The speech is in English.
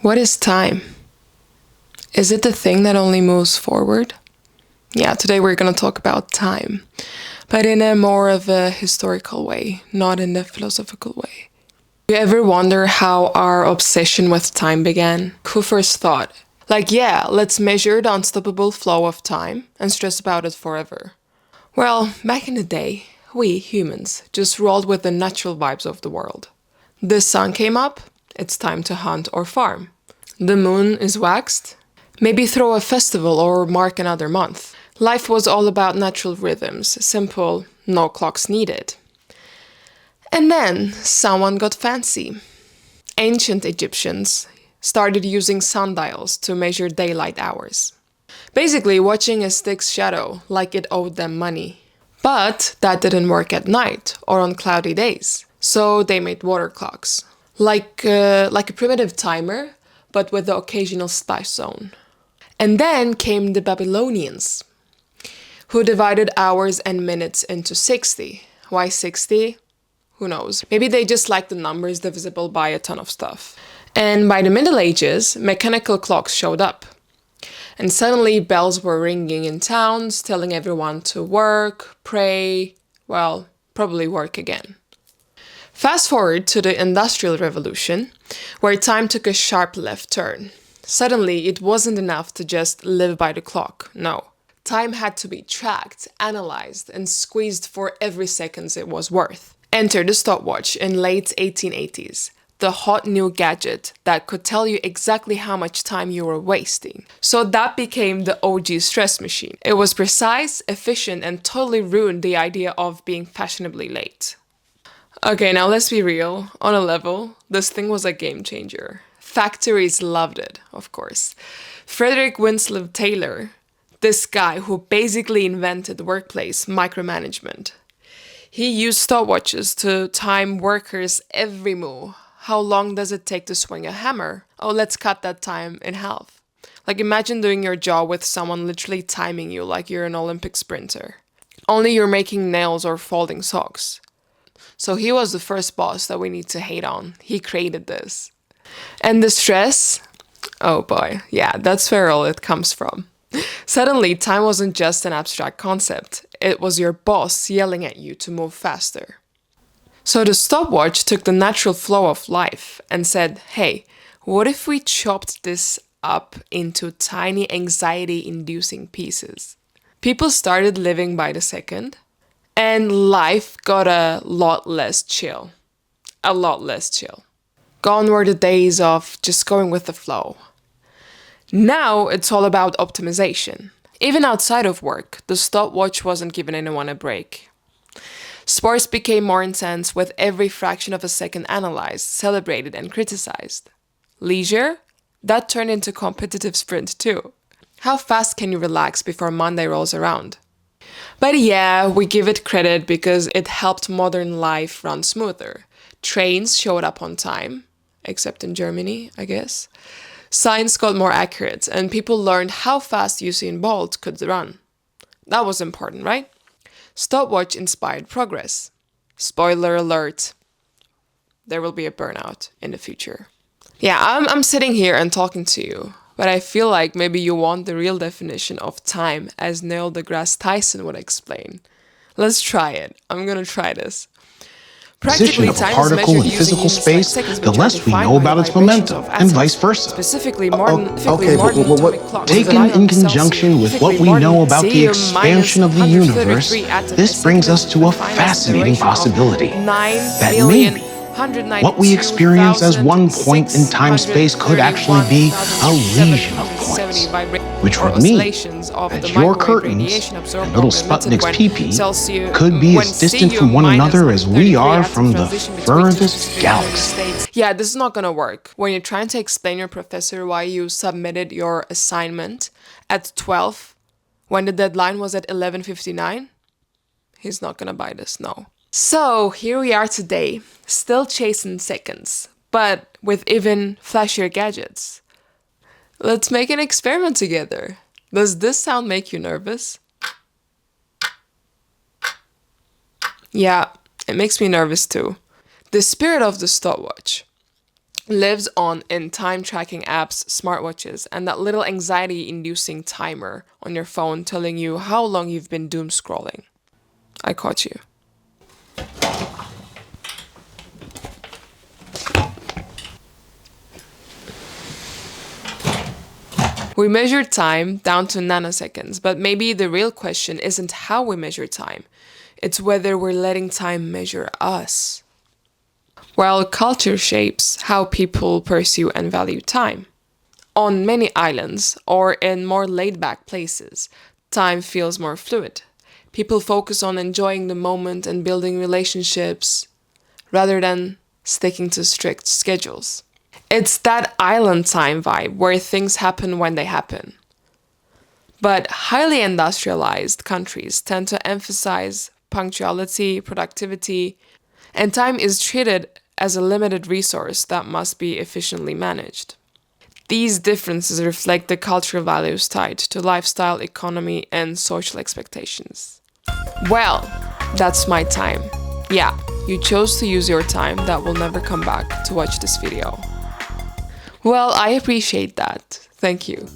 What is time? Is it the thing that only moves forward? Yeah, today we're going to talk about time, but in a more of a historical way, not in a philosophical way. Do you ever wonder how our obsession with time began? Who first thought, let's measure the unstoppable flow of time and stress about it forever? Well, back in the day, we humans just rolled with the natural vibes of the world. The sun came up, it's time to hunt or farm. The moon is waxed, maybe throw a festival or mark another month. Life was all about natural rhythms, simple, no clocks needed. And then someone got fancy. Ancient Egyptians started using sundials to measure daylight hours. Basically watching a stick's shadow like it owed them money. But that didn't work at night or on cloudy days. So they made water clocks. Like a primitive timer, but with the occasional spice zone. And then came the Babylonians, who divided hours and minutes into 60. Why 60? Who knows? Maybe they just liked the numbers divisible by a ton of stuff. And by the Middle Ages, mechanical clocks showed up. And suddenly bells were ringing in towns, telling everyone to work, pray, probably work again. Fast forward to the Industrial Revolution, where time took a sharp left turn. Suddenly, it wasn't enough to just live by the clock, no. Time had to be tracked, analyzed, and squeezed for every second it was worth. Enter the stopwatch in late 1880s, the hot new gadget that could tell you exactly how much time you were wasting. So that became the OG stress machine. It was precise, efficient, and totally ruined the idea of being fashionably late. Okay, now let's be real. On a level, this thing was a game changer. Factories loved it, of course. Frederick Winslow Taylor, this guy who basically invented workplace micromanagement. He used stopwatches to time workers' every move. How long does it take to swing a hammer? Oh, let's cut that time in half. Imagine doing your job with someone literally timing you like you're an Olympic sprinter. Only you're making nails or folding socks. So he was the first boss that we need to hate on. He created this. And the stress? Oh boy, yeah, that's where all it comes from. Suddenly, time wasn't just an abstract concept. It was your boss yelling at you to move faster. So the stopwatch took the natural flow of life and said, hey, what if we chopped this up into tiny anxiety-inducing pieces? People started living by the second, and life got a lot less chill. A lot less chill. Gone were the days of just going with the flow. Now it's all about optimization. Even outside of work, the stopwatch wasn't giving anyone a break. Sports became more intense with every fraction of a second analyzed, celebrated, and criticized. Leisure? That turned into competitive sprint too. How fast can you relax before Monday rolls around? But yeah, we give it credit because it helped modern life run smoother. Trains showed up on time, except in Germany, I guess. Science got more accurate, and people learned how fast Usain Bolt could run. That was important, right? Stopwatch inspired progress. Spoiler alert, there will be a burnout in the future. Yeah, I'm sitting here and talking to you, but I feel like maybe you want the real definition of time as Neil deGrasse Tyson would explain. Let's try it. I'm gonna try this. Position of a particle in physical space, the less we know about its momentum, and vice versa. Specifically, Taken in conjunction with what we know about the expansion of the universe, this brings us to a fascinating possibility. That maybe what we experience as one point in time-space could actually be a legion of points, which would mean that your curtains and little Sputnik's pee-pee could be as distant from one another as we are from the furthest galaxy. Yeah, this is not gonna work. When you're trying to explain your professor why you submitted your assignment at 12, when the deadline was at 11:59, he's not gonna buy this, no. So here we are today, still chasing seconds, but with even flashier gadgets. Let's make an experiment together. Does this sound make you nervous? Yeah, it makes me nervous too. The spirit of the stopwatch. lives on in time tracking apps, smartwatches, and that little anxiety inducing timer on your phone telling you how long you've been doom scrolling. I caught you. We measure time down to nanoseconds, but maybe the real question isn't how we measure time. It's whether we're letting time measure us. While culture shapes how people pursue and value time. On many islands, or in more laid-back places, time feels more fluid. People focus on enjoying the moment and building relationships, rather than sticking to strict schedules. It's that island time vibe where things happen when they happen. But highly industrialized countries tend to emphasize punctuality, productivity, and time is treated as a limited resource that must be efficiently managed. These differences reflect the cultural values tied to lifestyle, economy, and social expectations. Well, that's my time. Yeah, you chose to use your time that will never come back to watch this video. Well, I appreciate that. Thank you.